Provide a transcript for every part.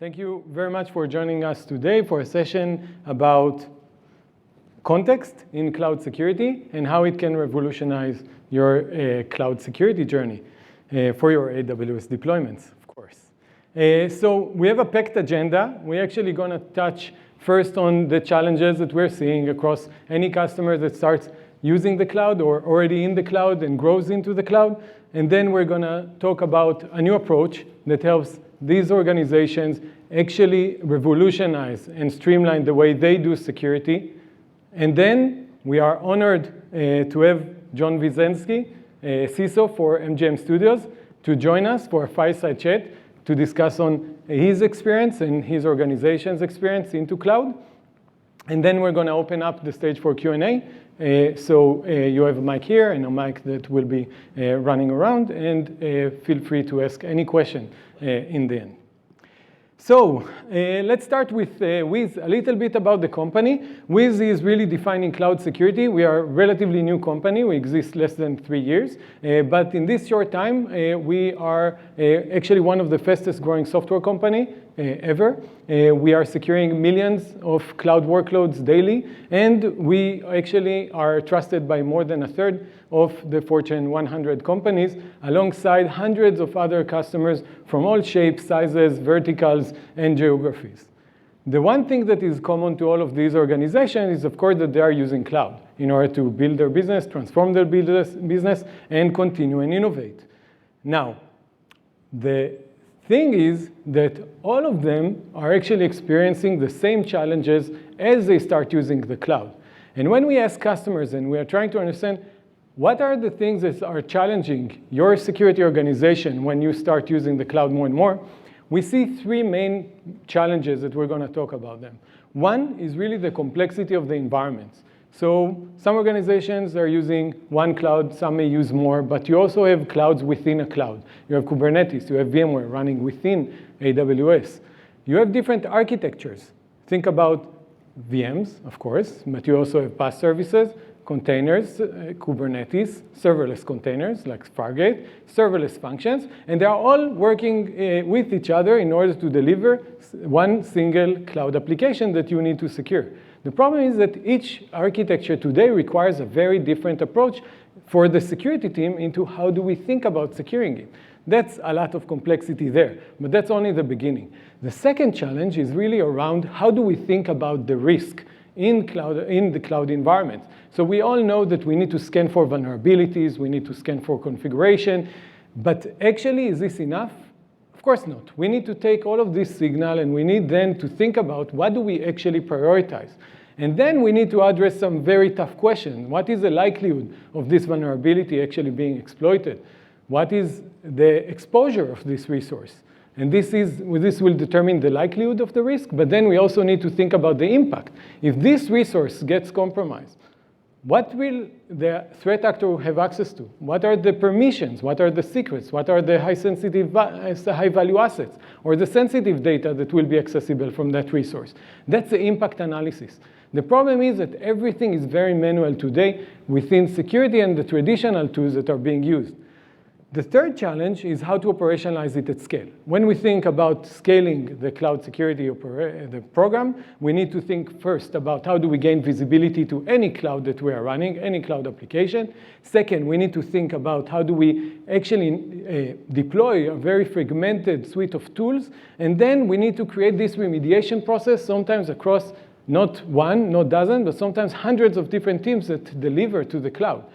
Thank you very much for joining us today for a session about context in cloud security and how it can revolutionize your cloud security journey for your AWS deployments, of course. So we have a packed agenda. We're actually going to touch first on the challenges that we're seeing across any customer that starts using the cloud or already in the cloud and grows into the cloud. And then we're going to talk about a new approach that helps these organizations actually revolutionize and streamline the way they do security. And then we are honored to have John Wizensky, CISO for MGM Studios, to join us for a fireside chat to discuss on his experience and his organization's experience into cloud. And then we're going to open up the stage for Q&A. So you have a mic here and a mic that will be running around, and feel free to ask any question in the end. So let's start with Wiz, a little bit about the company. Wiz is really defining cloud security. We are a relatively new company. We exist less than 3 years. But in this short time, we are actually one of the fastest growing software company ever. We are securing millions of cloud workloads daily. And we actually are trusted by more than a third of the Fortune 100 companies, alongside hundreds of other customers from all shapes, sizes, verticals, and geographies. The one thing that is common to all of these organizations is, of course, that they are using cloud in order to build their business, transform their business, and continue and innovate. Now, the thing is that all of them are actually experiencing the same challenges as they start using the cloud. And when we ask customers and we are trying to understand what are the things that are challenging your security organization when you start using the cloud more and more, we see three main challenges that we're going to talk about them. One is really the complexity of the environments. So some organizations are using one cloud, some may use more, but you also have clouds within a cloud. You have Kubernetes, you have VMware running within AWS. You have different architectures. Think about VMs, of course, but you also have PaaS services, containers, Kubernetes, serverless containers like Fargate, serverless functions, and they are all working with each other in order to deliver one single cloud application that you need to secure. The problem is that each architecture today requires a very different approach for the security team into how do we think about securing it. That's a lot of complexity there, but that's only the beginning. The second challenge is really around how do we think about the risk in the cloud environment. So we all know that we need to scan for vulnerabilities, we need to scan for configuration, but actually, is this enough? Of course not. We need to take all of this signal and we need then to think about what do we actually prioritize. And then we need to address some very tough questions. What is the likelihood of this vulnerability actually being exploited? What is the exposure of this resource? And this will determine the likelihood of the risk, but then we also need to think about the impact. If this resource gets compromised, what will the threat actor have access to? What are the permissions? What are the secrets? What are the high-value assets or the sensitive data that will be accessible from that resource? That's the impact analysis. The problem is that everything is very manual today within security and the traditional tools that are being used. The third challenge is how to operationalize it at scale. When we think about scaling the cloud security the program, we need to think first about how do we gain visibility to any cloud that we are running, any cloud application. Second, we need to think about how do we actually deploy a very fragmented suite of tools. And then we need to create this remediation process, sometimes across not one, not dozen, but sometimes hundreds of different teams that deliver to the cloud.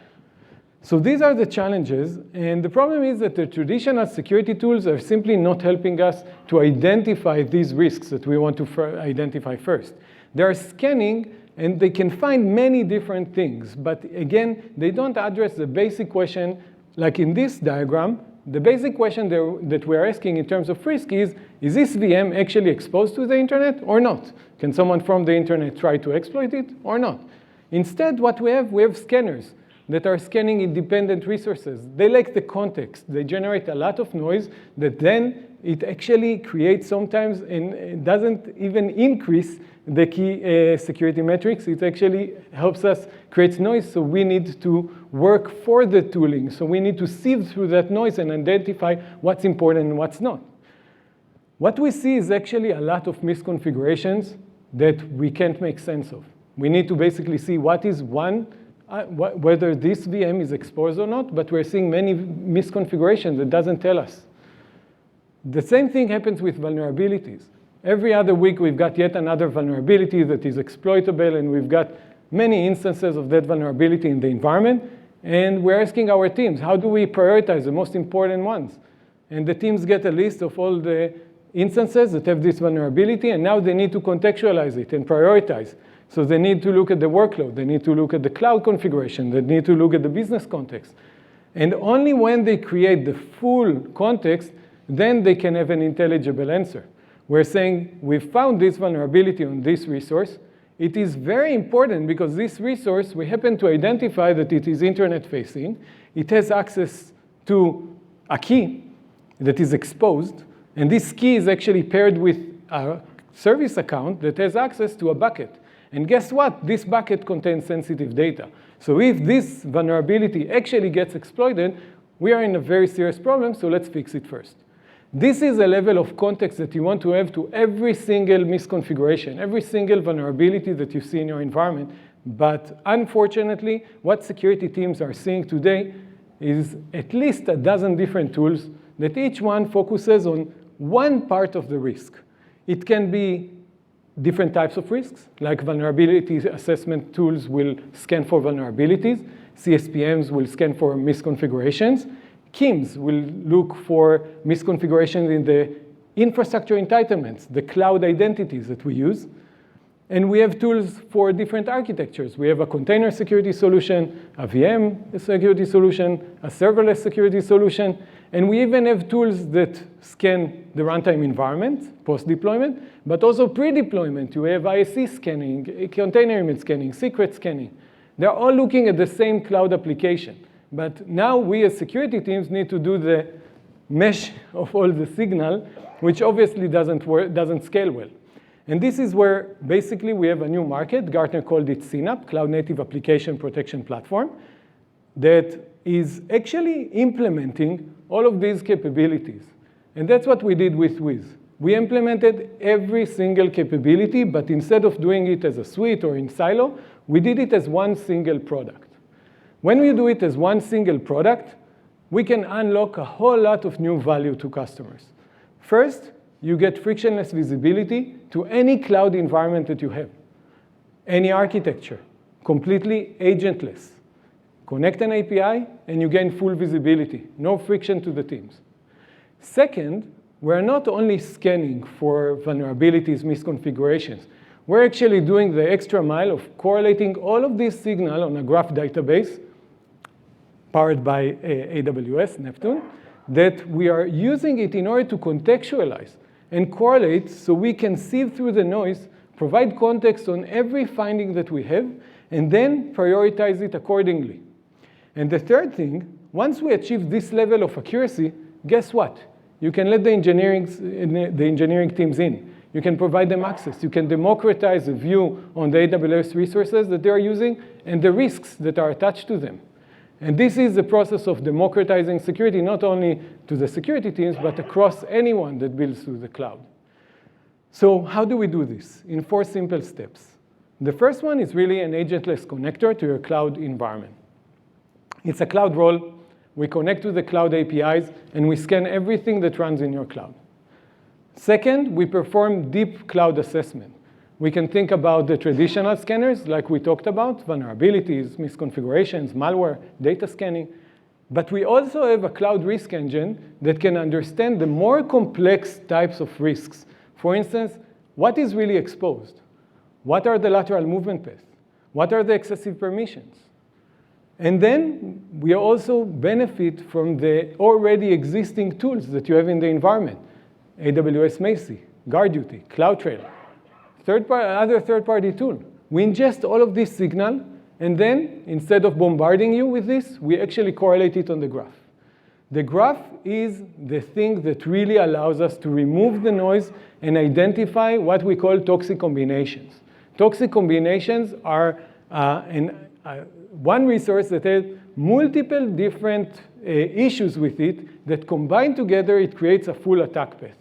So these are the challenges, and the problem is that the traditional security tools are simply not helping us to identify these risks that we want to identify first. They are scanning, and they can find many different things, but again, they don't address the basic question, like in this diagram. The basic question that we're asking in terms of risk is this VM actually exposed to the internet or not? Can someone from the internet try to exploit it or not? Instead, what we have scanners that are scanning independent resources. They lack the context. They generate a lot of noise that then it actually creates sometimes, and it doesn't even increase the key security metrics. It actually helps us create noise, so we need to work for the tooling. So we need to sieve through that noise and identify what's important and what's not. What we see is actually a lot of misconfigurations that we can't make sense of. We need to basically see what is whether this VM is exposed or not, but we're seeing many misconfigurations that doesn't tell us. The same thing happens with vulnerabilities. Every other week, we've got yet another vulnerability that is exploitable, and we've got many instances of that vulnerability in the environment. And we're asking our teams, how do we prioritize the most important ones? And the teams get a list of all the instances that have this vulnerability, and now they need to contextualize it and prioritize. So they need to look at the workload. They need to look at the cloud configuration. They need to look at the business context. And only when they create the full context, then they can have an intelligible answer. We're saying, we've found this vulnerability on this resource. It is very important because this resource, we happen to identify that it is internet-facing. It has access to a key that is exposed. And this key is actually paired with a service account that has access to a bucket. And guess what? This bucket contains sensitive data. So if this vulnerability actually gets exploited, we are in a very serious problem, so let's fix it first. This is a level of context that you want to have to every single misconfiguration, every single vulnerability that you see in your environment. But unfortunately, what security teams are seeing today is at least a dozen different tools that each one focuses on one part of the risk. It can be different types of risks, like vulnerability assessment tools will scan for vulnerabilities. CSPMs will scan for misconfigurations. KIMs will look for misconfigurations in the infrastructure entitlements, the cloud identities that we use. And we have tools for different architectures. We have a container security solution, a VM security solution, a serverless security solution, and we even have tools that scan the runtime environment, post-deployment, but also pre-deployment. You have ISC scanning, container image scanning, secret scanning. They're all looking at the same cloud application. But now we as security teams need to do the mesh of all the signal, which obviously doesn't scale well. And this is where basically we have a new market. Gartner called it CNAPP, Cloud Native Application Protection Platform, that is actually implementing all of these capabilities. And that's what we did with Wiz. We implemented every single capability, but instead of doing it as a suite or in silo, we did it as one single product. When we do it as one single product, we can unlock a whole lot of new value to customers. First, you get frictionless visibility to any cloud environment that you have. Any architecture, completely agentless. Connect an API, and you gain full visibility. No friction to the teams. Second, we're not only scanning for vulnerabilities, misconfigurations. We're actually doing the extra mile of correlating all of this signal on a graph database powered by AWS, Neptune, that we are using it in order to contextualize and correlate so we can sieve through the noise, provide context on every finding that we have, and then prioritize it accordingly. And the third thing, once we achieve this level of accuracy, guess what? You can let the engineering teams in. You can provide them access. You can democratize a view on the AWS resources that they are using and the risks that are attached to them. And this is the process of democratizing security, not only to the security teams, but across anyone that builds through the cloud. So how do we do this? In 4 simple steps. The first one is really an agentless connector to your cloud environment. It's a cloud role. We connect to the cloud APIs, and we scan everything that runs in your cloud. Second, we perform deep cloud assessment. We can think about the traditional scanners, like we talked about, vulnerabilities, misconfigurations, malware, data scanning. But we also have a cloud risk engine that can understand the more complex types of risks. For instance, what is really exposed? What are the lateral movement paths? What are the excessive permissions? And then we also benefit from the already existing tools that you have in the environment. AWS Macy, GuardDuty, CloudTrail, other third-party tool. We ingest all of this signal, and then instead of bombarding you with this, we actually correlate it on the graph. The graph is the thing that really allows us to remove the noise and identify what we call toxic combinations. Toxic combinations are one resource that has multiple different issues with it that combined together, it creates a full attack path.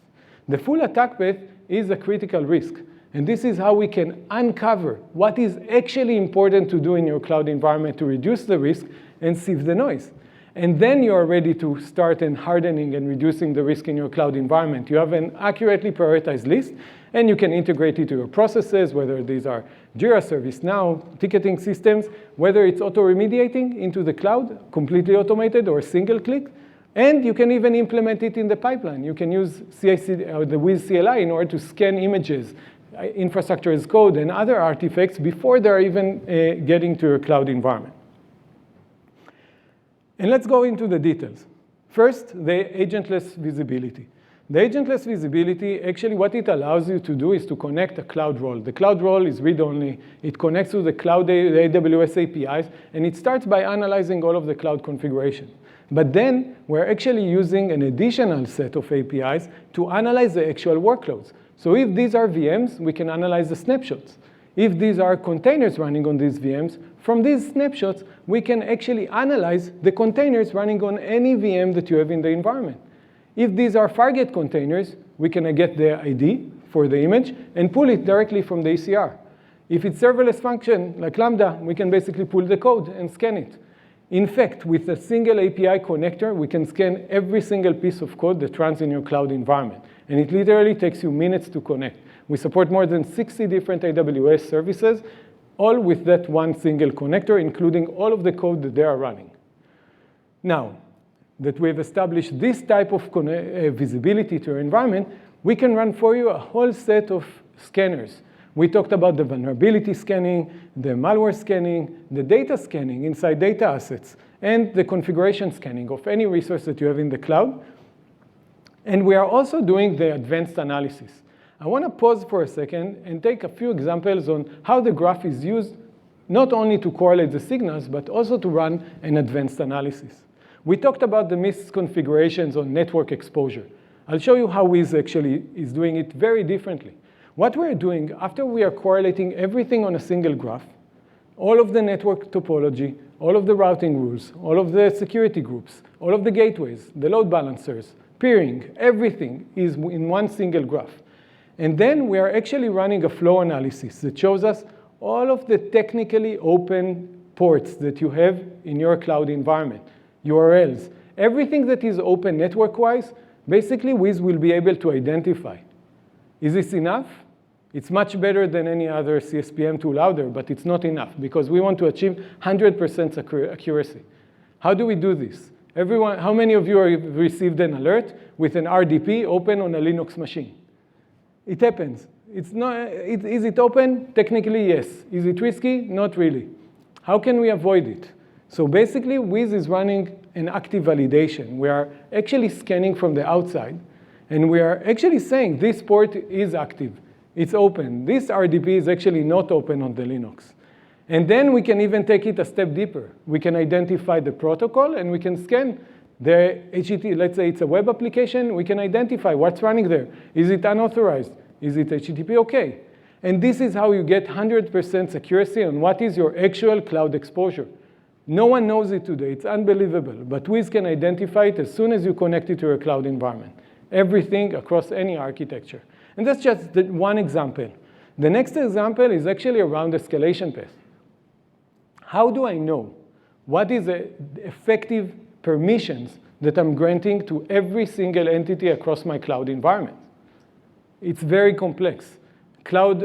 The full attack path is a critical risk. And this is how we can uncover what is actually important to do in your cloud environment to reduce the risk and sieve the noise. And then you are ready to start hardening and reducing the risk in your cloud environment. You have an accurately prioritized list, and you can integrate it to your processes, whether these are Jira, ServiceNow, ticketing systems, whether it's auto-remediating into the cloud, completely automated or single click. And you can even implement it in the pipeline. You can use CI/CD, the Wiz CLI in order to scan images, infrastructure as code, and other artifacts before they're even getting to your cloud environment. And let's go into the details. First, the agentless visibility. The agentless visibility, actually what it allows you to do is to connect a cloud role. The cloud role is read-only. It connects to the cloud, the AWS APIs, and it starts by analyzing all of the cloud configuration. But then we're actually using an additional set of APIs to analyze the actual workloads. So if these are VMs, we can analyze the snapshots. If these are containers running on these VMs, from these snapshots, we can actually analyze the containers running on any VM that you have in the environment. If these are Fargate containers, we can get the ID for the image and pull it directly from the ECR. If it's serverless function, like Lambda, we can basically pull the code and scan it. In fact, with a single API connector, we can scan every single piece of code that runs in your cloud environment. And it literally takes you minutes to connect. We support more than 60 different AWS services, all with that one single connector, including all of the code that they are running. Now that we've established this type of visibility to your environment, we can run for you a whole set of scanners. We talked about the vulnerability scanning, the malware scanning, the data scanning inside data assets, and the configuration scanning of any resource that you have in the cloud. And we are also doing the advanced analysis. I want to pause for a second and take a few examples on how the graph is used, not only to correlate the signals, but also to run an advanced analysis. We talked about the misconfigurations on network exposure. I'll show you how Wiz actually is doing it very differently. What we're doing, after we are correlating everything on a single graph, all of the network topology, all of the routing rules, all of the security groups, all of the gateways, the load balancers, peering, everything is in one single graph. And then we are actually running a flow analysis that shows us all of the technically open ports that you have in your cloud environment, URLs. Everything that is open network-wise, basically Wiz will be able to identify. Is this enough? It's much better than any other CSPM tool out there, but it's not enough because we want to achieve 100% accuracy. How do we do this? Everyone, how many of you have received an alert with an RDP open on a Linux machine? It happens. It's not, is it open? Technically, yes. Is it risky? Not really. How can we avoid it? So basically, Wiz is running an active validation. We are actually scanning from the outside, and we are actually saying this port is active. It's open. This RDP is actually not open on the Linux. And then we can even take it a step deeper. We can identify the protocol, and we can scan the HTTP. Let's say it's a web application. We can identify what's running there. Is it unauthorized? Is it HTTP okay? And this is how you get 100% accuracy on what is your actual cloud exposure. No one knows it today. It's unbelievable. But Wiz can identify it as soon as you connect it to your cloud environment. Everything across any architecture. And that's just one example. The next example is actually around escalation path. How do I know what is the effective permissions that I'm granting to every single entity across my cloud environment? It's very complex. Cloud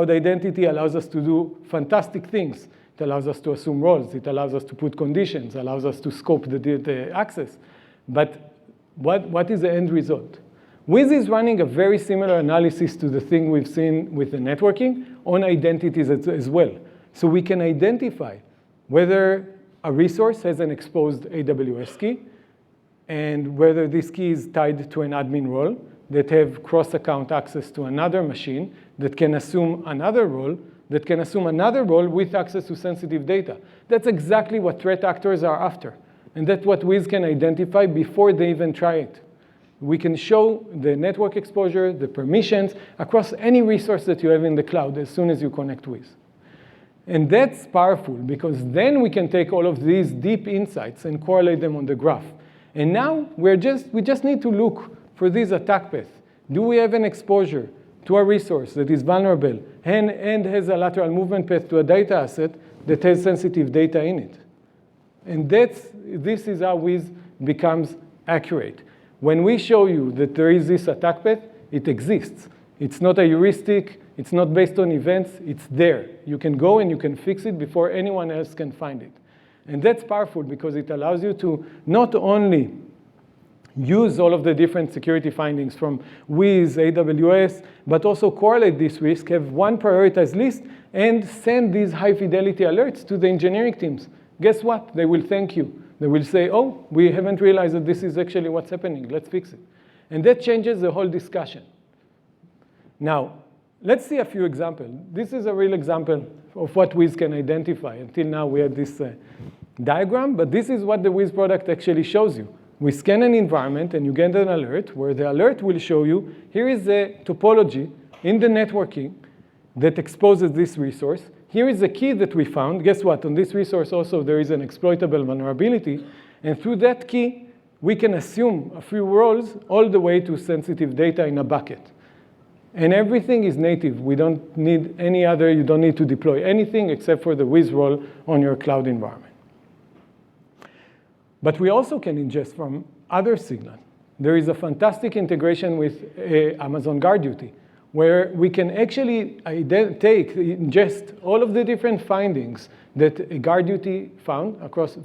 identity allows us to do fantastic things. It allows us to assume roles. It allows us to put conditions, allows us to scope the access. But what is the end result? Wiz is running a very similar analysis to the thing we've seen with the networking on identities as well. So we can identify whether a resource has an exposed AWS key and whether this key is tied to an admin role that have cross-account access to another machine that can assume another role with access to sensitive data. That's exactly what threat actors are after. And that's what Wiz can identify before they even try it. We can show the network exposure, the permissions, across any resource that you have in the cloud as soon as you connect Wiz. And that's powerful, because then we can take all of these deep insights and correlate them on the graph. And now we just need to look for these attack paths. Do we have an exposure to a resource that is vulnerable and has a lateral movement path to a data asset that has sensitive data in it? And this is how Wiz becomes accurate. When we show you that there is this attack path, it exists. It's not a heuristic. It's not based on events. It's there. You can go and you can fix it before anyone else can find it. And that's powerful because it allows you to not only use all of the different security findings from Wiz, AWS, but also correlate this risk, have one prioritized list, and send these high-fidelity alerts to the engineering teams. Guess what? They will thank you. They will say, oh, we haven't realized that this is actually what's happening. Let's fix it. And that changes the whole discussion. Now, let's see a few examples. This is a real example of what Wiz can identify. Until now, we had this diagram, but this is what the Wiz product actually shows you. We scan an environment, and you get an alert, where the alert will show you, here is a topology in the networking that exposes this resource. Here is a key that we found. Guess what? On this resource also, there is an exploitable vulnerability. And through that key, we can assume a few roles all the way to sensitive data in a bucket. And everything is native. We don't need any other, you don't need to deploy anything except for the Wiz role on your cloud environment. But we also can ingest from other signals. There is a fantastic integration with Amazon GuardDuty, where we can actually ingest all of the different findings that GuardDuty found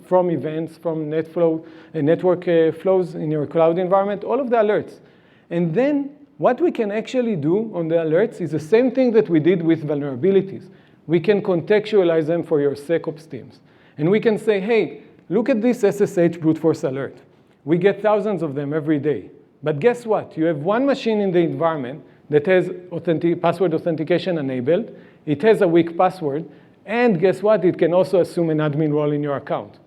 from events, from network flows in your cloud environment, all of the alerts. And then what we can actually do on the alerts is the same thing that we did with vulnerabilities. We can contextualize them for your SecOps teams. And we can say, hey, look at this SSH brute force alert. We get thousands of them every day. But guess what? You have one machine in the environment that has password authentication enabled. It has a weak password. And guess what? It can also assume an admin role in your account.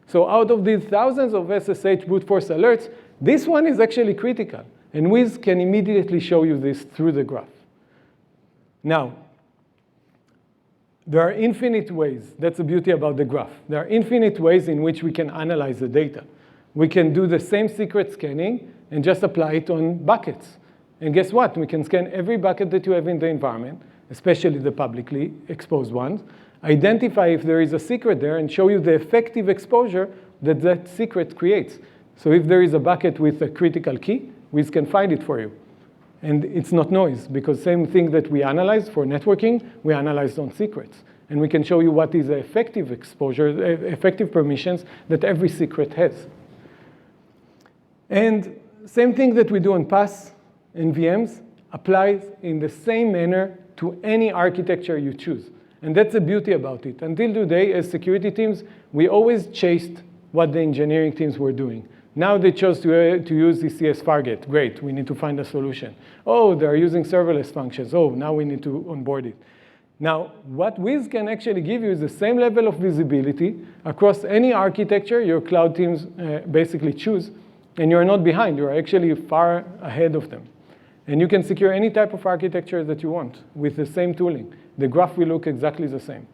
So out of these thousands of SSH brute force alerts, this one is actually critical. And Wiz can immediately show you this through the graph. Now, there are infinite ways. That's the beauty about the graph. There are infinite ways in which we can analyze the data. We can do the same secret scanning and just apply it on buckets. And guess what? We can scan every bucket that you have in the environment, especially the publicly exposed ones, identify if there is a secret there, and show you the effective exposure that that secret creates. So if there is a bucket with a critical key, Wiz can find it for you. And it's not noise, because same thing that we analyze for networking, we analyze on secrets. And we can show you what is the effective exposure, effective permissions that every secret has. And same thing that we do on PaaS and VMs applies in the same manner to any architecture you choose. And that's the beauty about it. Until today, as security teams, we always chased what the engineering teams were doing. Now they chose to use ECS Fargate. Great, we need to find a solution. Oh, they're using serverless functions. Oh, now we need to onboard it. Now, what Wiz can actually give you is the same level of visibility across any architecture your cloud teams basically choose. And you're not behind. You're actually far ahead of them. And you can secure any type of architecture that you want with the same tooling. The graph will look exactly the same.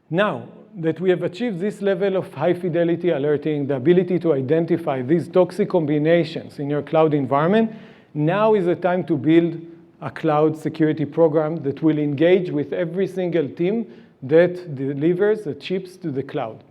Now that we have achieved this level of high fidelity alerting, the ability to identify these toxic combinations in your cloud environment, now is the time to build a cloud security program that will engage with every single team that delivers the chips to the cloud.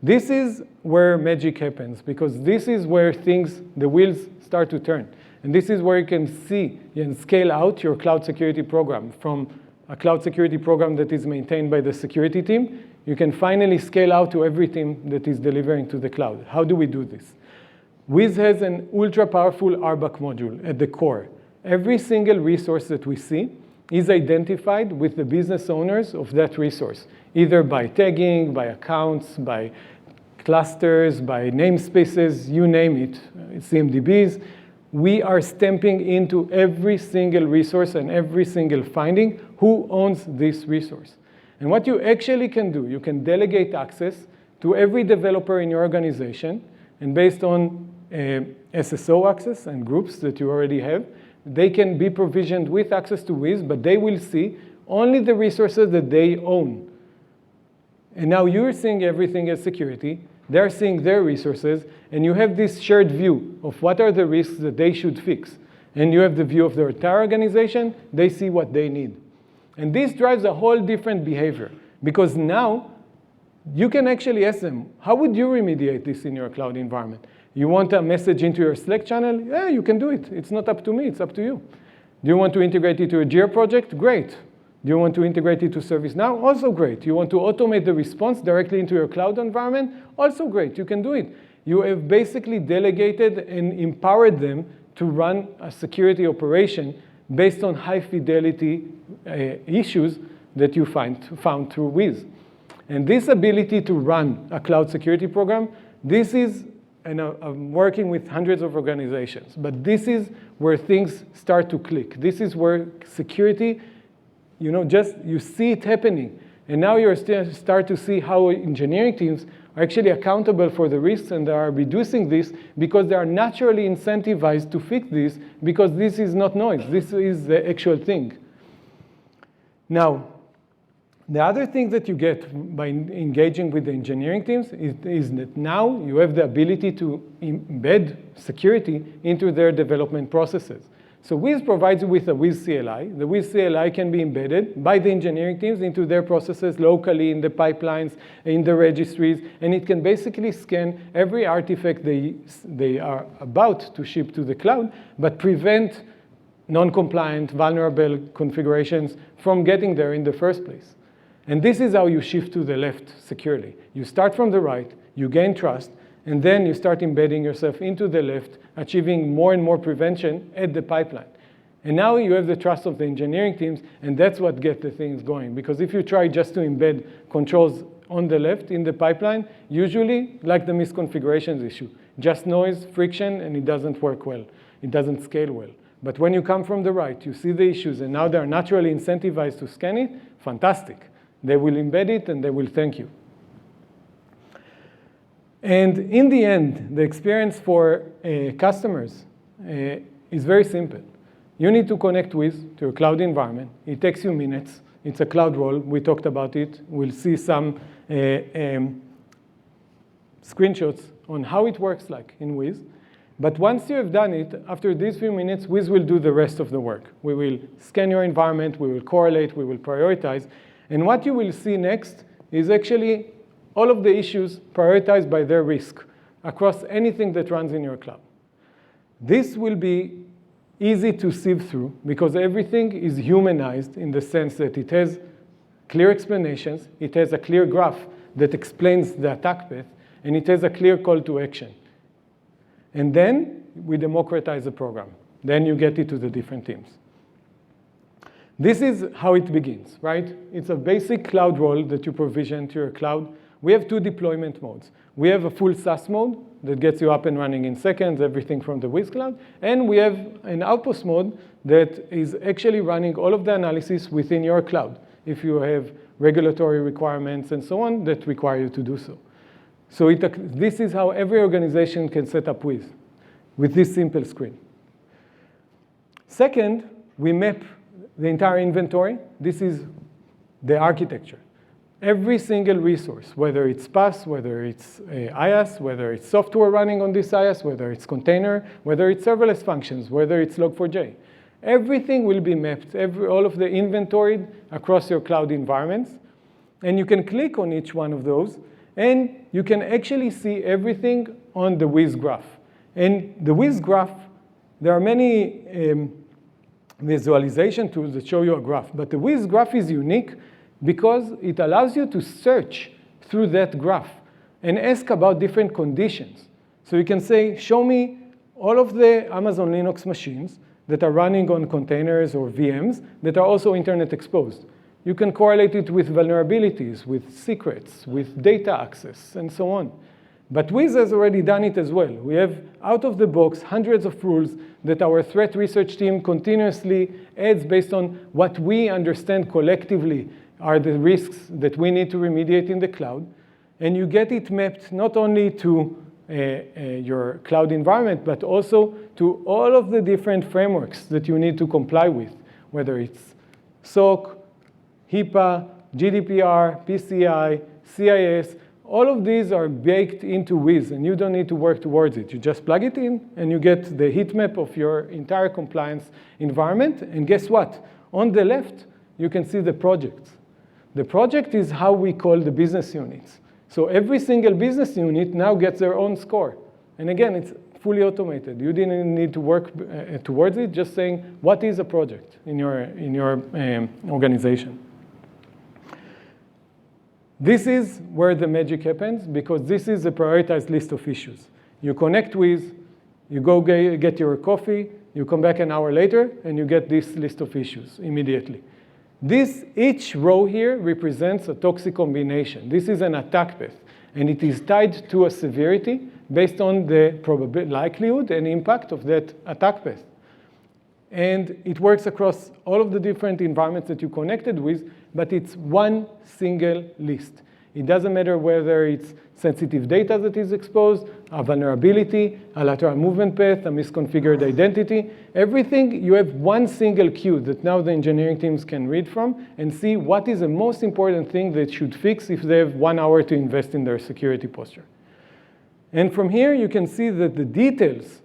This is where magic happens, because this is where the wheels start to turn. And this is where you can see and scale out your cloud security program. From a cloud security program that is maintained by the security team, you can finally scale out to every team that is delivering to the cloud. How do we do this? Wiz has an ultra-powerful RBAC module at the core. Every single resource that we see is identified with the business owners of that resource, either by tagging, by accounts, by clusters, by namespaces, you name it, CMDBs. We are stamping into every single resource and every single finding who owns this resource. And what you actually can do, you can delegate access to every developer in your organization, and based on SSO access and groups that you already have, they can be provisioned with access to Wiz, but they will see only the resources that they own. And now you're seeing everything as security, they're seeing their resources, and you have this shared view of what are the risks that they should fix. And you have the view of their entire organization, they see what they need. And this drives a whole different behavior, because now you can actually ask them, how would you remediate this in your cloud environment? You want a message into your Slack channel? Yeah, you can do it. It's not up to me, it's up to you. Do you want to integrate it to a Jira project? Great. Do you want to integrate it to ServiceNow? Also great. You want to automate the response directly into your cloud environment? Also great, you can do it. You have basically delegated and empowered them to run a security operation based on high fidelity issues that you found through Wiz. And this ability to run a cloud security program, this is, and I'm working with hundreds of organizations, but this is where things start to click. This is where security, you see it happening. And now you start to see how engineering teams are actually accountable for the risks, and they are reducing this because they are naturally incentivized to fix this, because this is not noise. This is the actual thing. Now, the other thing that you get by engaging with the engineering teams is that now you have the ability to embed security into their development processes. So Wiz provides you with a Wiz CLI. The Wiz CLI can be embedded by the engineering teams into their processes locally, in the pipelines, in the registries, and it can basically scan every artifact they are about to ship to the cloud, but prevent non-compliant, vulnerable configurations from getting there in the first place. And this is how you shift to the left securely. You start from the right, you gain trust, and then you start embedding yourself into the left, achieving more and more prevention at the pipeline. And now you have the trust of the engineering teams, and that's what gets the things going. Because if you try just to embed controls on the left in the pipeline, usually, like the misconfigurations issue, just noise, friction, and it doesn't work well. It doesn't scale well. But when you come from the right, you see the issues, and now they're naturally incentivized to scan it, fantastic. They will embed it, and they will thank you. And in the end, the experience for customers is very simple. You need to connect with to your cloud environment. It takes you minutes. It's a cloud role. We talked about it. We'll see some screenshots on how it works like in Wiz. But once you have done it, after these few minutes, Wiz will do the rest of the work. We will scan your environment. We will correlate. We will prioritize. And what you will see next is actually all of the issues prioritized by their risk across anything that runs in your cloud. This will be easy to sieve through because everything is humanized in the sense that it has clear explanations, it has a clear graph that explains the attack path, and it has a clear call to action. And then we democratize the program. Then you get it to the different teams. This is how it begins, right? It's a basic cloud role that you provision to your cloud. We have two deployment modes. We have a full SaaS mode that gets you up and running in seconds, everything from the Wiz Cloud. And we have an Outpost mode that is actually running all of the analysis within your cloud, if you have regulatory requirements and so on that require you to do so. So this is how every organization can set up Wiz, with this simple screen. Second, we map the entire inventory. This is the architecture. Every single resource, whether it's PaaS, whether it's IaaS, whether it's software running on this IaaS, whether it's container, whether it's serverless functions, whether it's Log4j, everything will be mapped, all of the inventory across your cloud environments. And you can click on each one of those, and you can actually see everything on the Wiz graph. And the Wiz graph, there are many visualization tools that show you a graph, but the Wiz graph is unique because it allows you to search through that graph and ask about different conditions. So you can say, show me all of the Amazon Linux machines that are running on containers or VMs that are also internet exposed. You can correlate it with vulnerabilities, with secrets, with data access, and so on. But Wiz has already done it as well. We have, out of the box, hundreds of rules that our threat research team continuously adds based on what we understand collectively are the risks that we need to remediate in the cloud. And you get it mapped not only to your cloud environment, but also to all of the different frameworks that you need to comply with, whether it's SOC, HIPAA, GDPR, PCI, CIS, All of these are baked into Wiz, and you don't need to work towards it. You just plug it in, and you get the heat map of your entire compliance environment. And guess what? On the left, you can see the projects. The project is how we call the business units. So every single business unit now gets their own score. And again, it's fully automated. You didn't need to work towards it, just saying, what is a project in your organization? This is where the magic happens, because this is a prioritized list of issues. You connect with, you go get your coffee, you come back an hour later, and you get this list of issues immediately. Each row here represents a toxic combination. This is an attack path, and it is tied to a severity based on the likelihood and impact of that attack path. And it works across all of the different environments that you connected with, but it's one single list. It doesn't matter whether it's sensitive data that is exposed, a vulnerability, a lateral movement path, a misconfigured identity. Everything, you have one single queue that now the engineering teams can read from and see what is the most important thing they should fix if they have 1 hour to invest in their security posture. And from here, you can see that the details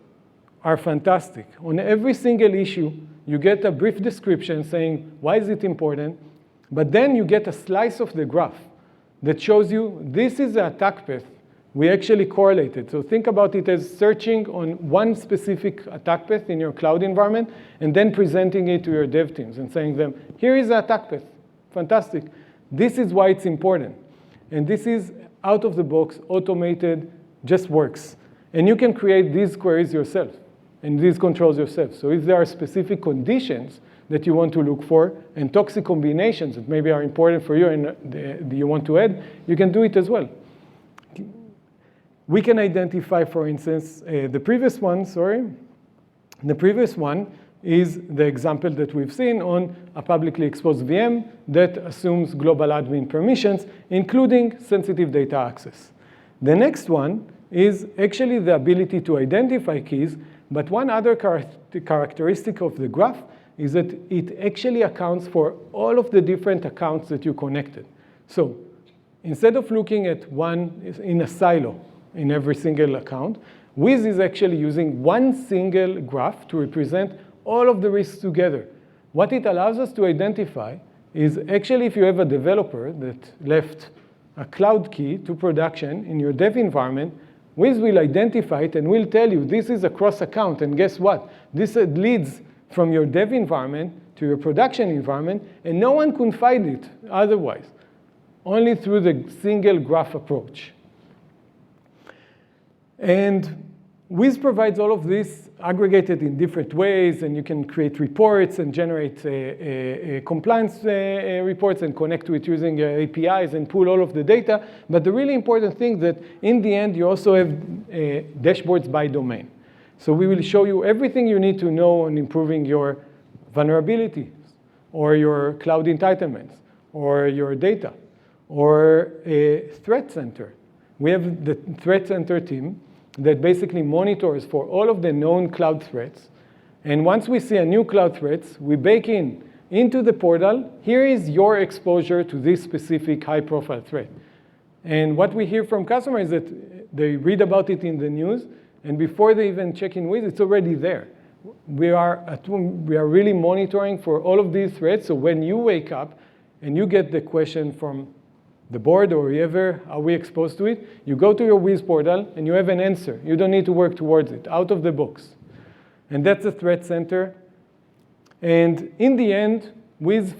are fantastic. On every single issue, you get a brief description saying, why is it important? But then you get a slice of the graph that shows you this is the attack path we actually correlated. So think about it as searching on one specific attack path in your cloud environment and then presenting it to your dev teams and saying to them, here is the attack path. Fantastic. This is why it's important. And this is out of the box, automated, just works. And you can create these queries yourself and these controls yourself. So if there are specific conditions that you want to look for and toxic combinations that maybe are important for you and you want to add, you can do it as well. We can identify, for instance, the previous one is the example that we've seen on a publicly exposed VM that assumes global admin permissions, including sensitive data access. The next one is actually the ability to identify keys, but one other characteristic of the graph is that it actually accounts for all of the different accounts that you connected. So instead of looking at one in a silo in every single account, Wiz is actually using one single graph to represent all of the risks together. What it allows us to identify is actually if you have a developer that left a cloud key to production in your dev environment, Wiz will identify it and will tell you this is a cross account. And guess what? This leads from your dev environment to your production environment, and no one can find it otherwise, only through the single graph approach. And Wiz provides all of this aggregated in different ways, and you can create reports and generate compliance reports and connect to it using APIs and pull all of the data. But the really important thing that in the end, you also have dashboards by domain. So we will show you everything you need to know on improving your vulnerabilities, or your cloud entitlements, or your data, or a threat center. We have the threat center team that basically monitors for all of the known cloud threats. And once we see a new cloud threats, we bake into the portal, here is your exposure to this specific high-profile threat. And what we hear from customers is that they read about it in the news, and before they even check in with, it's already there. We are really monitoring for all of these threats. So when you wake up and you get the question from the board or whoever, are we exposed to it? You go to your Wiz portal and you have an answer. You don't need to work towards it, out of the box. And that's the threat center. And in the end, Wiz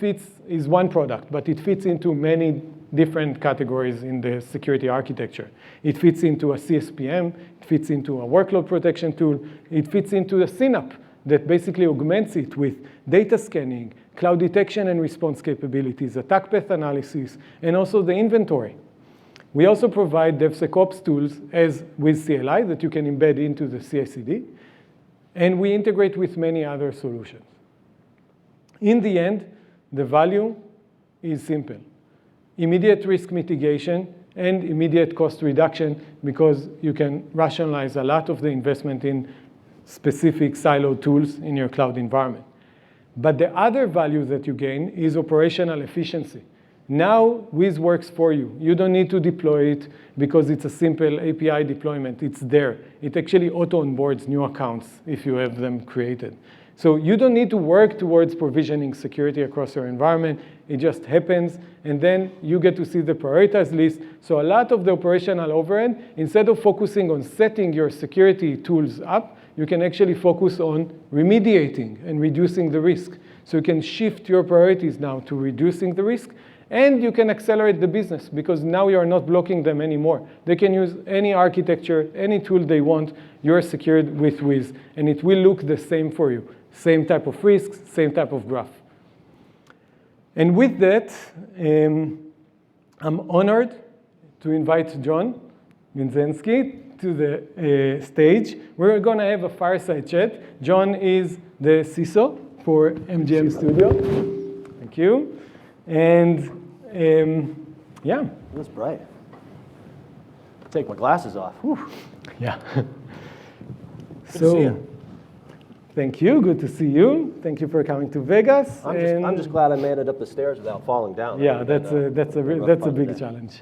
is one product, but it fits into many different categories in the security architecture. It fits into a CSPM, it fits into a workload protection tool, it fits into a CNAPP that basically augments it with data scanning, cloud detection and response capabilities, attack path analysis, and also the inventory. We also provide DevSecOps tools as with CLI that you can embed into the CI/CD, and we integrate with many other solutions. In the end, the value is simple. Immediate risk mitigation and immediate cost reduction, because you can rationalize a lot of the investment in specific siloed tools in your cloud environment. But the other value that you gain is operational efficiency. Now Wiz works for you. You don't need to deploy it because it's a simple API deployment. It's there. It actually auto-onboards new accounts if you have them created. So you don't need to work towards provisioning security across your environment. It just happens, and then you get to see the prioritized list. So a lot of the operational overhead, instead of focusing on setting your security tools up, you can actually focus on remediating and reducing the risk. So you can shift your priorities now to reducing the risk, and you can accelerate the business because now you are not blocking them anymore. They can use any architecture, any tool they want. You're secured with Wiz, and it will look the same for you. Same type of risks, same type of graph. And with that, I'm honored to invite John Ginzensky to the stage. We're going to have a fireside chat. John is the CISO for MGM Studio. Thank you. And yeah. It was bright. Take my glasses off. Whew. Yeah. Good to see you. Thank you. Good to see you. Thank you for coming to Vegas. I'm just glad I made it up the stairs without falling down. Yeah, that's a big challenge.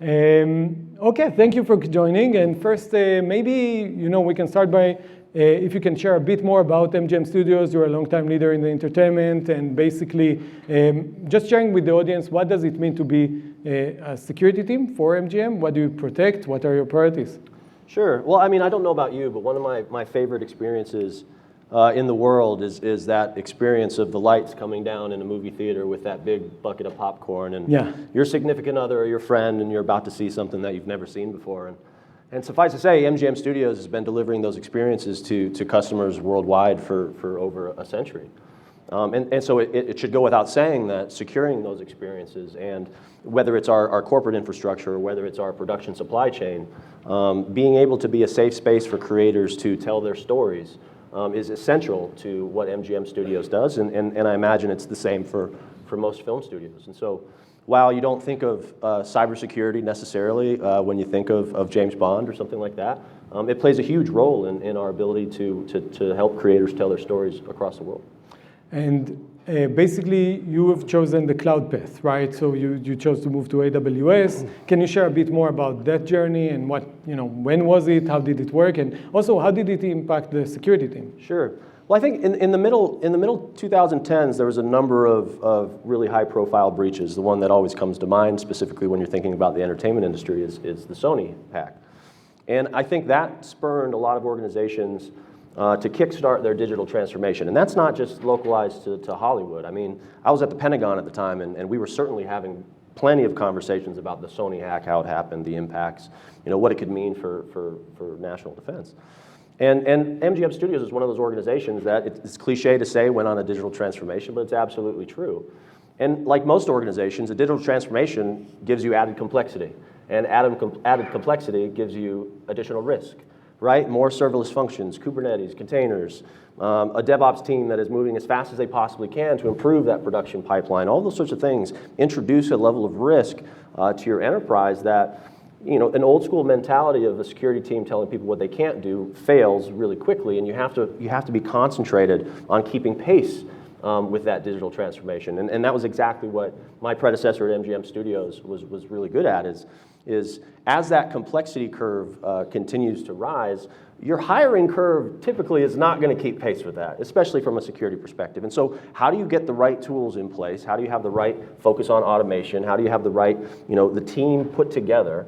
Absolutely. Okay, thank you for joining. And first, maybe we can start by if you can share a bit more about MGM Studios. You're a long-time leader in the entertainment, and basically just sharing with the audience, what does it mean to be a security team for MGM? What do you protect? What are your priorities? Sure. Well, I mean, I don't know about you, but one of my favorite experiences in the world is that experience of the lights coming down in a movie theater with that big bucket of popcorn and your significant other or your friend, and you're about to see something that you've never seen before. And suffice to say, MGM Studios has been delivering those experiences to customers worldwide for over a century. And so it should go without saying that securing those experiences, and whether it's our corporate infrastructure or whether it's our production supply chain, being able to be a safe space for creators to tell their stories is essential to what MGM Studios does, and I imagine it's the same for most film studios. And so while you don't think of cybersecurity necessarily when you think of James Bond or something like that, it plays a huge role in our ability to help creators tell their stories across the world. And basically, you have chosen the cloud path, right? So you chose to move to AWS. Can you share a bit more about that journey and when was it, how did it work, and also how did it impact the security team? Sure. Well, I think in the middle 2010s, there was a number of really high-profile breaches. The one that always comes to mind, specifically when you're thinking about the entertainment industry, is the Sony hack. And I think that spurred a lot of organizations to kickstart their digital transformation. And that's not just localized to Hollywood. I mean, I was at the Pentagon at the time, and we were certainly having plenty of conversations about the Sony hack, how it happened, the impacts, what it could mean for national defense. And MGM Studios is one of those organizations that it's cliche to say went on a digital transformation, but it's absolutely true. And like most organizations, a digital transformation gives you added complexity. And added complexity gives you additional risk. Right? More serverless functions, Kubernetes, containers, a DevOps team that is moving as fast as they possibly can to improve that production pipeline. All those sorts of things introduce a level of risk to your enterprise that, an old school mentality of a security team telling people what they can't do fails really quickly, and you have to be concentrated on keeping pace with that digital transformation. And that was exactly what my predecessor at MGM Studios was really good at, is as that complexity curve continues to rise, your hiring curve typically is not going to keep pace with that, especially from a security perspective. And so how do you get the right tools in place? How do you have the right focus on automation? How do you have the right, the team put together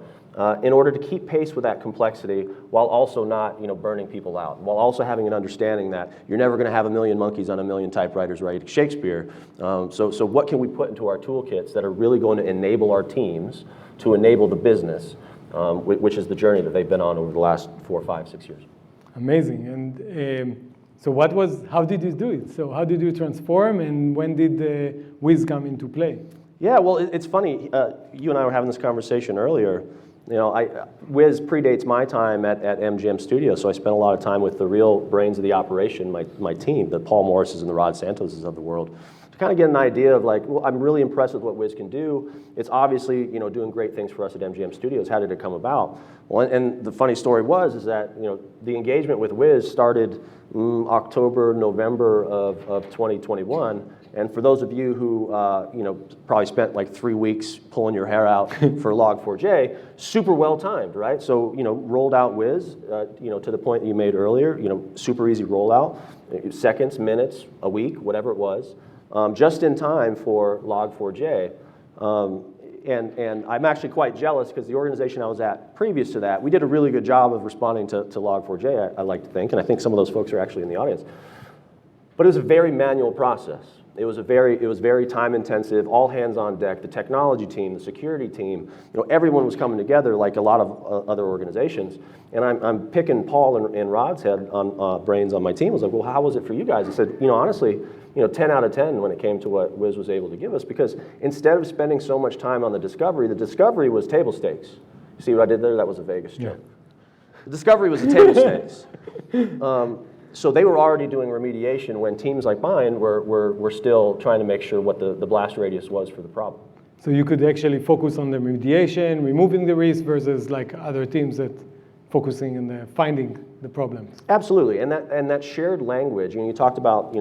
in order to keep pace with that complexity while also not, burning people out, while also having an understanding that you're never going to have a million monkeys on a million typewriters writing Shakespeare. So what can we put into our toolkits that are really going to enable our teams to enable the business, which is the journey that they've been on over the last 4, 5, 6 years. Amazing. And so how did you do it? So how did you transform, and when did Wiz come into play? Yeah, well, it's funny. You and I were having this conversation earlier. Wiz predates my time at MGM Studios, so I spent a lot of time with the real brains of the operation, my team, the Paul Morrises and the Rod Santoses of the world, to kind of get an idea of I'm really impressed with what Wiz can do. It's obviously, doing great things for us at MGM Studios. How did it come about? Well, and the funny story is that the engagement with Wiz started October, November of 2021. And for those of you who probably spent like 3 weeks pulling your hair out for Log4j, super well timed, right? So rolled out Wiz, to the point that you made earlier, super easy rollout, seconds, minutes, a week, whatever it was, just in time for Log4j. And I'm actually quite jealous because the organization I was at previous to that, we did a really good job of responding to Log4j, I like to think, and I think some of those folks are actually in the audience. But it was a very manual process. It was very time intensive, all hands on deck, the technology team, the security team, everyone was coming together like a lot of other organizations. And I'm picking Paul and Rod's head on brains on my team. I was like, well, how was it for you guys? I said, honestly, 10 out of 10 when it came to what Wiz was able to give us, because instead of spending so much time on the discovery was table stakes. You see what I did there? That was a Vegas joke. Yeah. The discovery was the table stakes. So they were already doing remediation when teams like mine were still trying to make sure what the blast radius was for the problem. So you could actually focus on the remediation, removing the risk, versus like other teams that focusing on the finding the problems. Absolutely, and that shared language, you talked about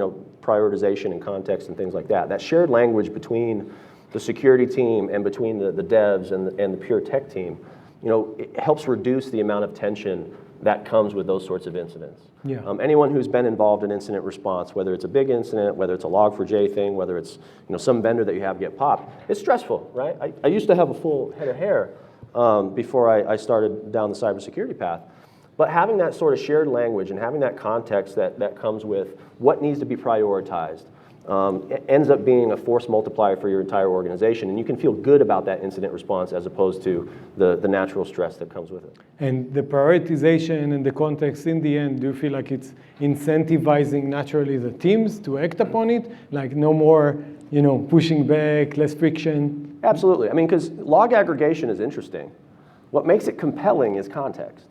prioritization and context and things like that. That shared language between the security team and between the devs and the pure tech team, it helps reduce the amount of tension that comes with those sorts of incidents. Yeah. Anyone who's been involved in incident response, whether it's a big incident, whether it's a Log4j thing, whether it's some vendor that you have get popped, it's stressful, right? I used to have a full head of hair before I started down the cybersecurity path. But having that sort of shared language and having that context that comes with what needs to be prioritized ends up being a force multiplier for your entire organization, and you can feel good about that incident response as opposed to the natural stress that comes with it. And the prioritization and the context in the end, do you feel like it's incentivizing naturally the teams to act upon it? Like no more, pushing back, less friction? Absolutely. I mean, because log aggregation is interesting. What makes it compelling is context.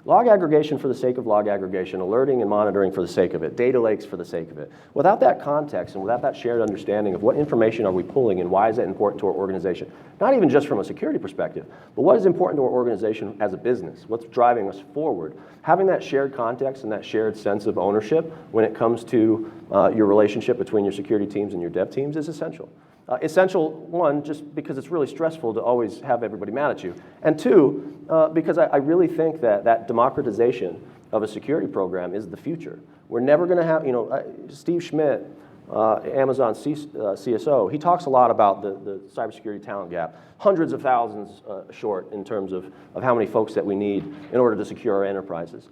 Log aggregation for the sake of log aggregation, alerting and monitoring for the sake of it, data lakes for the sake of it. Without that context and without that shared understanding of what information are we pulling and why is that important to our organization, not even just from a security perspective, but what is important to our organization as a business, what's driving us forward. Having that shared context and that shared sense of ownership when it comes to your relationship between your security teams and your dev teams is essential. Essential, one, just because it's really stressful to always have everybody mad at you. And two, because I really think that democratization of a security program is the future. We're never going to have, Steve Schmidt, Amazon CSO, he talks a lot about the cybersecurity talent gap, hundreds of thousands short in terms of how many folks that we need in order to secure our enterprises.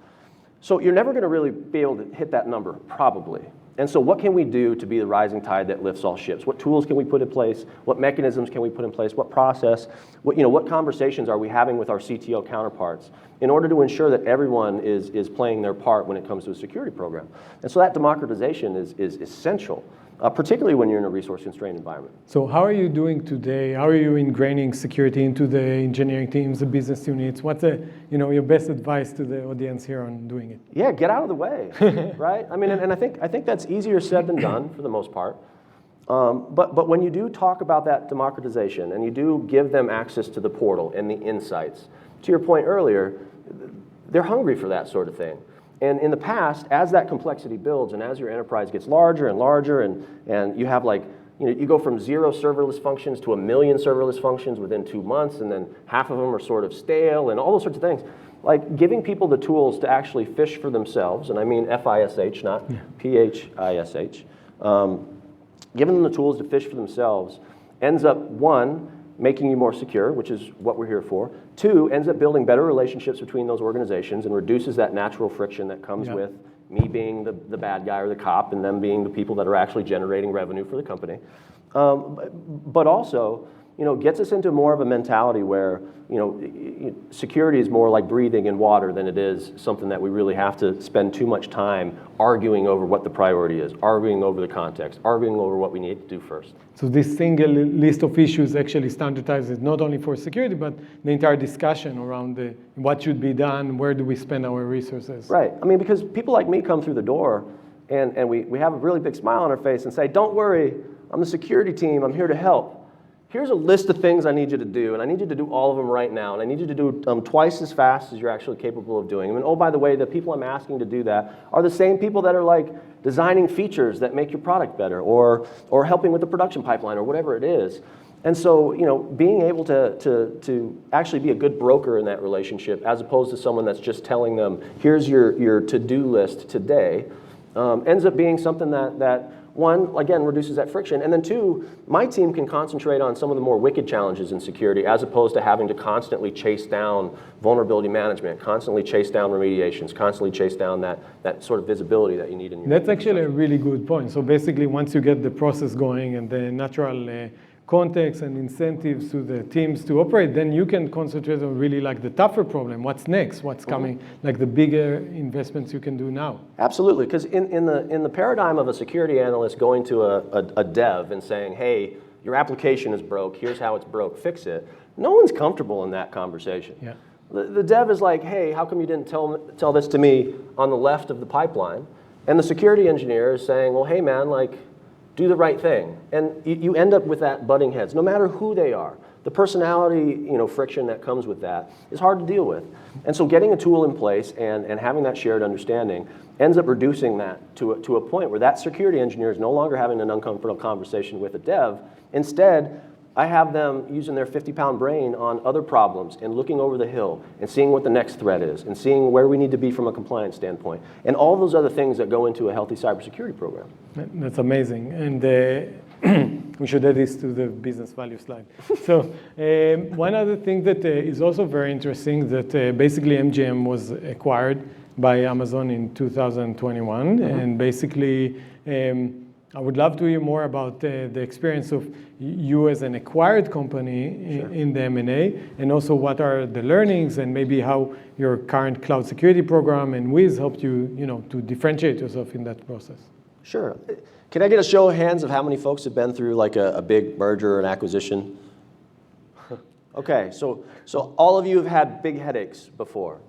So you're never going to really be able to hit that number, probably. And so what can we do to be the rising tide that lifts all ships? What tools can we put in place? What mechanisms can we put in place? What process? What conversations are we having with our CTO counterparts in order to ensure that everyone is playing their part when it comes to a security program? And so that democratization is essential, particularly when you're in a resource-constrained environment. So how are you doing today? How are you ingraining security into the engineering teams, the business units? What's your best advice to the audience here on doing it? Yeah, get out of the way, right? I mean, and I think that's easier said than done for the most part. But when you do talk about that democratization and you do give them access to the portal and the insights, to your point earlier, they're hungry for that sort of thing. And in the past, as that complexity builds and as your enterprise gets larger and larger and you have you go from 0 serverless functions to 1 million serverless functions within 2 months, and then half of them are sort of stale and all those sorts of things. Like giving people the tools to actually fish for themselves, and I mean FISH, not PHISH, giving them the tools to fish for themselves ends up, one, making you more secure, which is what we're here for. Two, ends up building better relationships between those organizations and reduces that natural friction that comes with me being the bad guy or the cop and them being the people that are actually generating revenue for the company. But also, gets us into more of a mentality where, security is more like breathing in water than it is something that we really have to spend too much time arguing over what the priority is, arguing over the context, arguing over what we need to do first. So this single list of issues actually standardizes not only for security, but the entire discussion around what should be done, where do we spend our resources. Right. I mean, because people like me come through the door and we have a really big smile on our face and say, don't worry, I'm the security team, I'm here to help. here's a list of things I need you to do, and I need you to do all of them right now, and I need you to do them twice as fast as you're actually capable of doing them. And oh, by the way, the people I'm asking to do that are the same people that are like designing features that make your product better, or helping with the production pipeline, or whatever it is. And so, being able to actually be a good broker in that relationship, as opposed to someone that's just telling them, here's your to-do list today, ends up being something that one, again, reduces that friction, and then two, my team can concentrate on some of the more wicked challenges in security, as opposed to having to constantly chase down vulnerability management, constantly chase down remediations, constantly chase down that sort of visibility that you need in your That's actually a really good point. So basically, once you get the process going and the natural context and incentives to the teams to operate, then you can concentrate on really like the tougher problem. What's next? What's coming? Like the bigger investments you can do now. Absolutely, because in the paradigm of a security analyst going to a dev and saying, hey, your application is broke, here's how it's broke, fix it, no one's comfortable in that conversation. Yeah. The dev is like, hey, how come you didn't tell this to me on the left of the pipeline? And the security engineer is saying, well, hey man, like, do the right thing. And you end up with that butting heads, no matter who they are. The personality friction that comes with that is hard to deal with. And so getting a tool in place and having that shared understanding ends up reducing that to a point where that security engineer is no longer having an uncomfortable conversation with a dev. Instead, I have them using their 50-pound brain on other problems and looking over the hill and seeing what the next threat is and seeing where we need to be from a compliance standpoint and all those other things that go into a healthy cybersecurity program. That's amazing. And we should add this to the business value slide. So one other thing that is also very interesting, that basically MGM was acquired by Amazon in 2021. And basically, I would love to hear more about the experience of you as an acquired company in the M&A, and also what are the learnings, and maybe how your current cloud security program and Wiz helped you, to differentiate yourself in that process. Sure. Can I get a show of hands of how many folks have been through like a big merger and acquisition? Okay, so all of you have had big headaches before.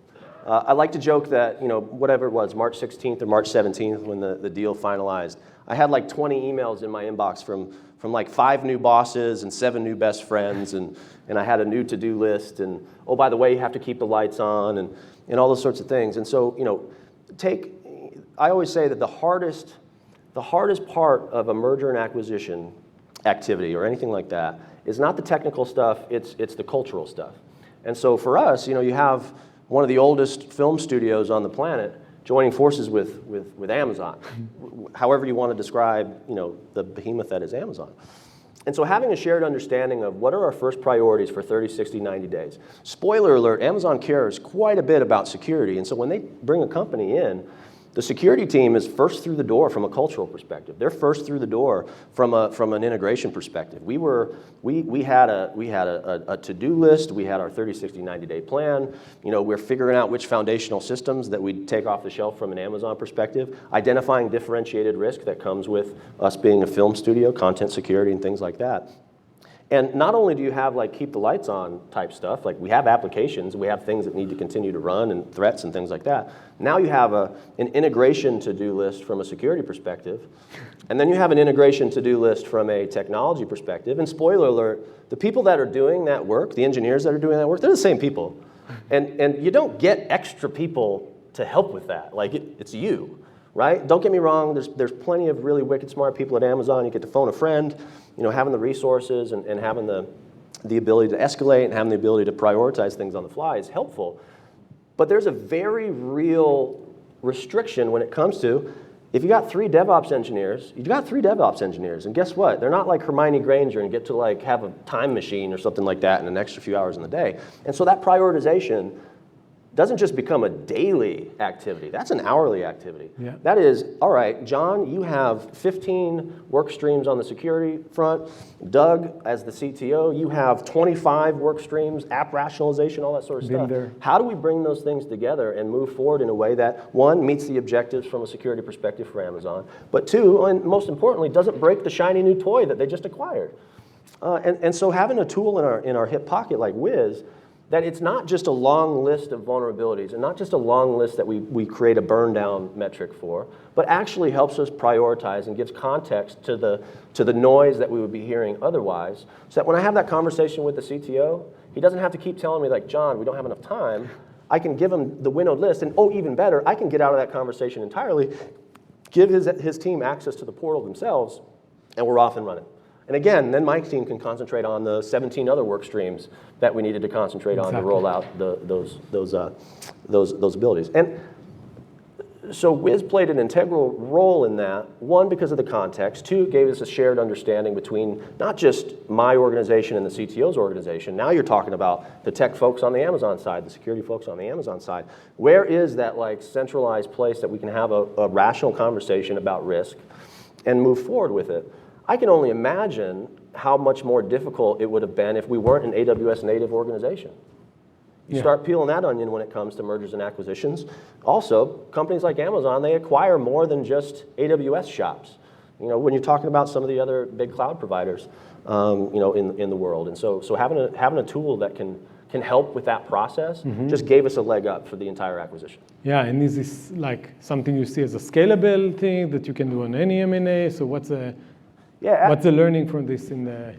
I like to joke that, whatever it was, March 16th or March 17th when the deal finalized, I had like 20 emails in my inbox from like 5 new bosses and 7 new best friends, and I had a new to-do list, and oh, by the way, you have to keep the lights on, and all those sorts of things. And so, I always say that the hardest part of a merger and acquisition activity or anything like that is not the technical stuff, it's the cultural stuff. And so for us, you have one of the oldest film studios on the planet joining forces with Amazon, however you want to describe, the behemoth that is Amazon. And so having a shared understanding of what are our first priorities for 30, 60, 90 days. Spoiler alert, Amazon cares quite a bit about security, and so when they bring a company in, the security team is first through the door from a cultural perspective. They're first through the door from an integration perspective. We had a to-do list. We had our 30, 60, 90-day plan. We're figuring out which foundational systems that we take off the shelf from an Amazon perspective, identifying differentiated risk that comes with us being a film studio, content security, and things like that. And not only do you have like keep the lights on type stuff, like we have applications, we have things that need to continue to run and threats and things like that. Now you have an integration to-do list from a security perspective, and then you have an integration to-do list from a technology perspective. And spoiler alert, the people that are doing that work, the engineers that are doing that work, they're the same people. And you don't get extra people to help with that. Like it's you, right? Don't get me wrong, there's plenty of really wicked smart people at Amazon. You get to phone a friend, having the resources and having the ability to escalate and having the ability to prioritize things on the fly is helpful. But there's a very real restriction when it comes to, if you got 3 DevOps engineers, you've got 3 DevOps engineers, and guess what? They're not like Hermione Granger and get to like have a time machine or something like that in an extra few hours in the day. And so that prioritization doesn't just become a daily activity, that's an hourly activity. Yeah. That is, all right, John, you have 15 work streams on the security front. Doug, as the CTO, you have 25 work streams, app rationalization, all that sort of stuff. How do we bring those things together and move forward in a way that, 1, meets the objectives from a security perspective for Amazon, but 2, and most importantly, doesn't break the shiny new toy that they just acquired? And so having a tool in our hip pocket like Wiz that it's not just a long list of vulnerabilities and not just a long list that we create a burn down metric for, but actually helps us prioritize and gives context to the noise that we would be hearing otherwise, so that when I have that conversation with the CTO, he doesn't have to keep telling me like, John, we don't have enough time. I can give him the winnowed list, and oh, even better, I can get out of that conversation entirely, give his team access to the portal themselves, and we're off and running. And again, then my team can concentrate on the 17 other work streams that we needed to concentrate on to roll out those abilities. And so Wiz played an integral role in that, one, because of the context, two, gave us a shared understanding between not just my organization and the CTO's organization. Now you're talking about the tech folks on the Amazon side, the security folks on the Amazon side. Where is that like centralized place that we can have a rational conversation about risk and move forward with it? I can only imagine how much more difficult it would have been if we weren't an AWS native organization. You start peeling that onion when it comes to mergers and acquisitions. Also, companies like Amazon, they acquire more than just AWS shops. You know, when you're talking about some of the other big cloud providers, you know, in the world. And so having a tool that can help with that process just gave us a leg up for the entire acquisition. Yeah, and is this like something you see as a scalable thing that you can do on any M&A? So what's the learning from this in the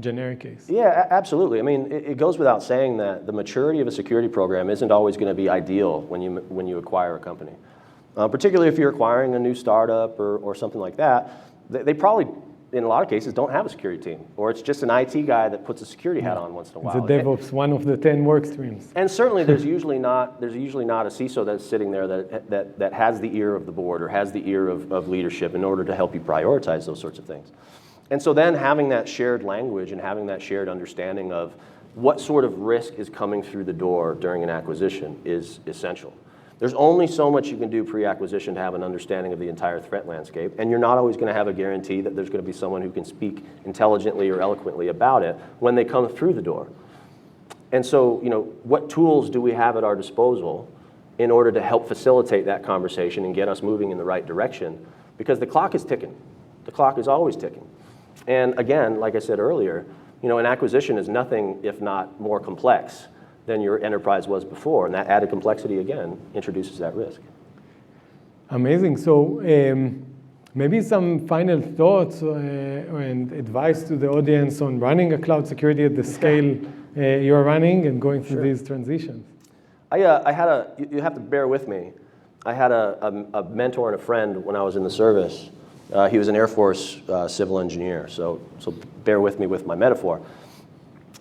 generic case? Yeah, absolutely. I mean, it goes without saying that the maturity of a security program isn't always going to be ideal when you acquire a company. Particularly if you're acquiring a new startup or something like that, they probably, in a lot of cases, don't have a security team, or it's just an IT guy that puts a security hat on once in a while. The DevOps, one of the 10 work streams. And certainly, there's usually not a CISO that's sitting there that has the ear of the board or has the ear of leadership in order to help you prioritize those sorts of things. And so then having that shared language and having that shared understanding of what sort of risk is coming through the door during an acquisition is essential. There's only so much you can do pre-acquisition to have an understanding of the entire threat landscape, and you're not always going to have a guarantee that there's going to be someone who can speak intelligently or eloquently about it when they come through the door. And so, what tools do we have at our disposal in order to help facilitate that conversation and get us moving in the right direction? Because the clock is ticking. The clock is always ticking. And again, like I said earlier, an acquisition is nothing if not more complex than your enterprise was before. And that added complexity, again, introduces that risk. Amazing. So maybe some final thoughts and advice to the audience on running a cloud security at the scale you're running and going through these transitions. You have to bear with me. I had a mentor and a friend when I was in the service. He was an Air Force civil engineer, so bear with me with my metaphor.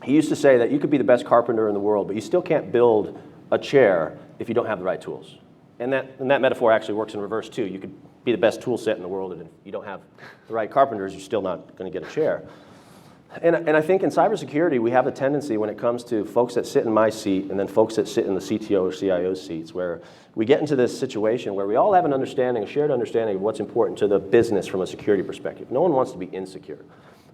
He used to say that you could be the best carpenter in the world, but you still can't build a chair if you don't have the right tools. And that metaphor actually works in reverse too. You could be the best tool set in the world, and if you don't have the right carpenters, you're still not going to get a chair. And I think in cybersecurity, we have a tendency when it comes to folks that sit in my seat and then folks that sit in the CTO or CIO seats, where we get into this situation where we all have an understanding, a shared understanding of what's important to the business from a security perspective. No one wants to be insecure.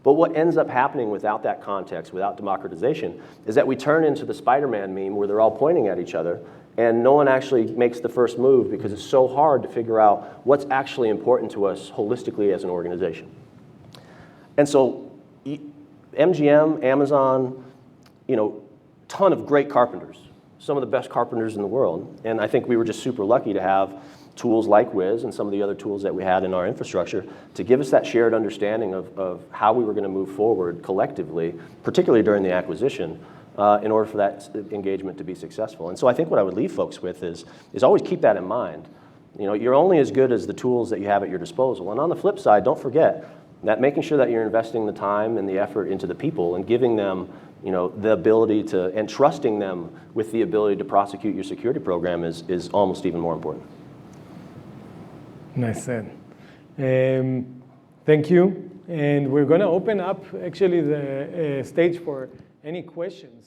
But what ends up happening without that context, without democratization, is that we turn into the Spider-Man meme where they're all pointing at each other and no one actually makes the first move because it's so hard to figure out what's actually important to us holistically as an organization. And so MGM, Amazon, ton of great carpenters, some of the best carpenters in the world. And I think we were just super lucky to have tools like Wiz and some of the other tools that we had in our infrastructure to give us that shared understanding of how we were going to move forward collectively, particularly during the acquisition, in order for that engagement to be successful. And so I think what I would leave folks with is always keep that in mind. You're only as good as the tools that you have at your disposal. And on the flip side, don't forget that making sure that you're investing the time and the effort into the people and giving them the ability to, and trusting them with the ability to prosecute your security program is almost even more important. Nice said. Thank you. And we're going to open up actually the stage for any questions.